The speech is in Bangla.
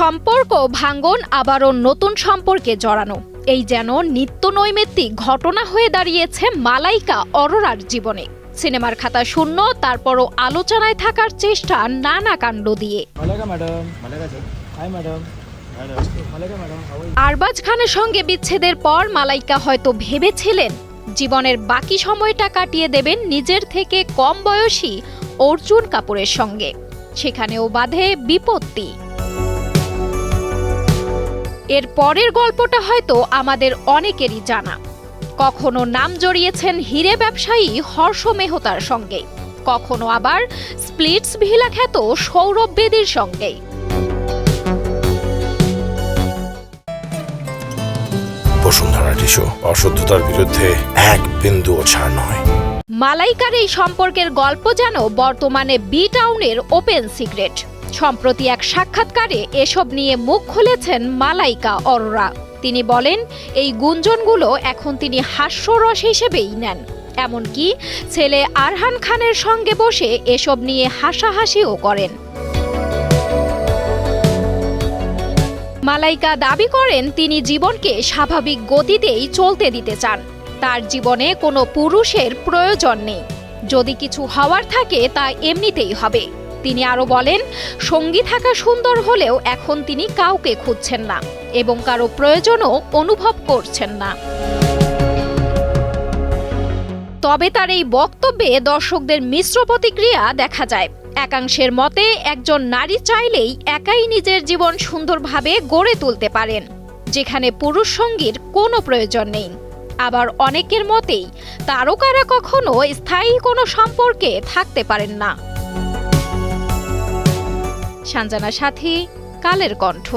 সম্পর্ক ভাঙন আবারও নতুন সম্পর্কে জড়ানো, এই যেন নিত্য নৈমিত্তিক ঘটনা হয়ে দাঁড়িয়েছে মালাইকা অরোরার জীবনে। সিনেমার খাতা শূন্য, তারপরও আলোচনায় থাকার চেষ্টা নানা কাণ্ড দিয়ে। আরবাজ খানের সঙ্গে বিচ্ছেদের পর মালাইকা হয়তো ভেবেছিলেন জীবনের বাকি সময়টা কাটিয়ে দেবেন নিজের থেকে কম বয়সী অর্জুন কাপুরের সঙ্গে। সেখানেও বাধে বিপত্তি। এর পরের গল্পটা হয়তো আমাদের অনেকেরই জানা। কখনো নাম জড়িয়েছেন হিরে ব্যবসায়ী হর্ষ মেহতার সঙ্গে, কখনো আবার স্প্লিটস ভিলা খ্যাত সৌরভ বেদীর সঙ্গে। বসুন্ধরা টিস্যু, অশুদ্ধতার বিরুদ্ধে এক বিন্দুও ছাড় নয়। মালাইকার এই সম্পর্কের গল্প যেন বর্তমানে বি টাউনের ওপেন সিক্রেট। সম্প্রতি এক সাক্ষাৎকারে এসব নিয়ে মুখ খুলেছেন মালাইকা অরোরা। তিনি বলেন, এই গুঞ্জনগুলো এখন তিনি হাস্যরস হিসেবেই নেন। এমনকি ছেলে আরহান খানের সঙ্গে বসে এসব নিয়ে হাসাহাসিও করেন। মালাইকা দাবি করেন তিনি জীবনকে স্বাভাবিক গতিতেই চলতে দিতে চান। তার জীবনে কোনো পুরুষের প্রয়োজন নেই। যদি কিছু হওয়ার থাকে তা এমনিতেই হবে। তিনি আরো বলেন, সঙ্গী থাকা সুন্দর হলেও এখন তিনি কাউকে খুঁজছেন না এবং কারো প্রয়োজনও অনুভব করছেন না। তবে তার এই বক্তব্যে দর্শকদের মিশ্র প্রতিক্রিয়া দেখা যায়। একাংশের মতে একজন নারী চাইলেই একাই নিজের জীবন সুন্দরভাবে গড়ে তুলতে পারেন, যেখানে পুরুষ সঙ্গীর কোনো প্রয়োজন নেই। আবার অনেকের মতেই তারকারা কখনো স্থায়ী কোনো সম্পর্কে থাকতে পারেন না। সানজানা সাথী, কালের কণ্ঠ।